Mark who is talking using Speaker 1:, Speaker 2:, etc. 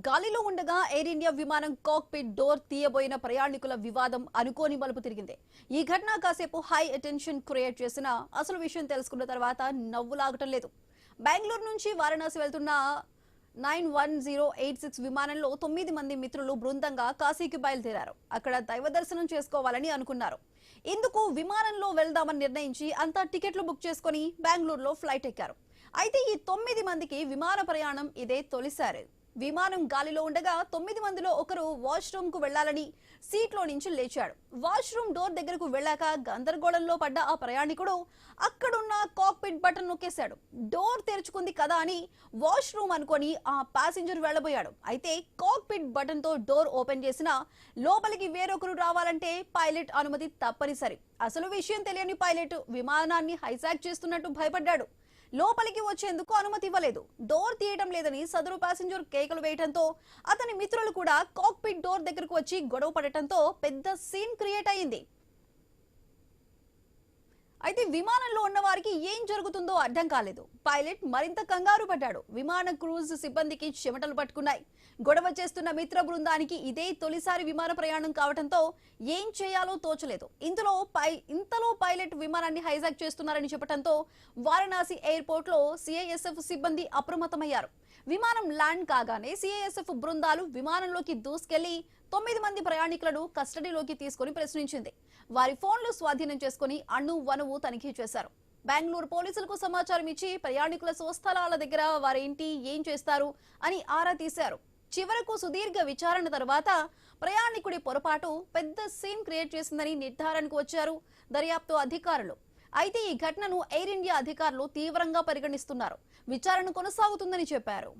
Speaker 1: గాలిలో ఉండగా air India విమానం కాక్పిట్ డోర్ తీయబోయిన ప్రయాణికుల వివాదం అనుకోని మలుపు తిరిగింది. ఈ ఘటన కాసేపు హై అటెన్షన్ క్రియేట్ చేసిన అసలు విషయం తెలుసుకున్న తర్వాత నవ్వులాగటం లేదు. బెంగళూరు నుంచి వారణాసి వెళ్తున్న 91086 విమానంలో 9 మంది మిత్రులు బృందంగా కాశీకి బయలుదేరారు. అక్కడ దైవ దర్శనం చేసుకోవాలని అనుకున్నారు. ఇందుకు విమానంలో వెళ్దామని నిర్ణయించి అంతా టికెట్లు బుక్ చేసుకుని బెంగళూరులో ఫ్లైట్ ఎక్కారు. అయితే ఈ 9 మందికి విమాన ప్రయాణం ఇదే తొలిసారి. విమానం గాలిలో ఉండగా 9 మందిలో ఒకరు వాష్రూమ్ కు వెళ్లాలని సీట్లో నుంచి లేచాడు. వాష్రూమ్ డోర్ దగ్గరకు వెళ్ళాక గందరగోళంలో పడ్డ ఆ ప్రయాణికుడు అక్కడున్న కాక్పిట్ బటన్ నొక్కేశాడు. డోర్ తెరుచుకుంది కదా అని వాష్రూమ్ అనుకొని ఆ ప్యాసింజర్ వెళ్లబోయాడు. అయితే కాక్పిట్ బటన్ తో డోర్ ఓపెన్ చేసినా లోపలికి వేరొకరు రావాలంటే పైలట్ అనుమతి తప్పనిసరి. అసలు విషయం తెలియని పైలట్ విమానాన్ని హైజాక్ చేస్తున్నట్టు భయపడ్డాడు. లోపలికి వచ్చేందుకు అనుమతి ఇవ్వలేదు. డోర్ తీయడం లేదని సదరు ప్యాసింజర్ కేకలు వేయడంతో అతని మిత్రులు కూడా కాక్పిట్ డోర్ దగ్గరకు వచ్చి గొడవ పడటంతో పెద్ద సీన్ క్రియేట్ అయింది. అయితే విమానంలో ఉన్న వారికి ఏం జరుగుతుందో అర్థం కాలేదు. పైలట్ మరింత కంగారు పడ్డాడు. విమాన క్రూజ్ సిబ్బందికి చెమటలు పట్టుకున్నాయి. గొడవ చేస్తున్న మిత్ర బృందానికి ఇదే తొలిసారి విమాన ప్రయాణం కావడంతో ఏం చేయాలో తోచలేదు. ఇంతలో పైలట్ విమానాన్ని హైజాక్ చేస్తున్నారని చెప్పడంతో వారణాసి ఎయిర్పోర్ట్ లో సిఐఎస్ఎఫ్ సిబ్బంది అప్రమత్తమయ్యారు. విమానం ల్యాండ్ కాగానే సిఐఎస్ఎఫ్ బృందాలు విమానంలోకి దూసుకెళ్లి 9 మంది ప్రయాణికులను కస్టడీలోకి తీసుకుని ప్రశ్నించింది. వారి ఫోన్లు స్వాధీనం చేసుకుని అణువణువు తనిఖీ చేశారు. బెంగళూరు పోలీసులకు సమాచారం ఇచ్చి ప్రయాణికుల స్వస్థలాల దగ్గర వారేంటి, ఏం చేస్తారు అని ఆరా తీశారు. చివరకు సుదీర్ఘ విచారణ తర్వాత ప్రయాణికుడి పొరపాటు పెద్ద సీన్ క్రియేట్ చేసిందని నిర్ధారణకు వచ్చారు దర్యాప్తు అధికారులు. అయితే ఈ ఘటనను ఎయిర్ ఇండియా అధికారులు తీవ్రంగా పరిగణిస్తున్నారు. విచారణ కొనసాగుతుందని చెప్పారు.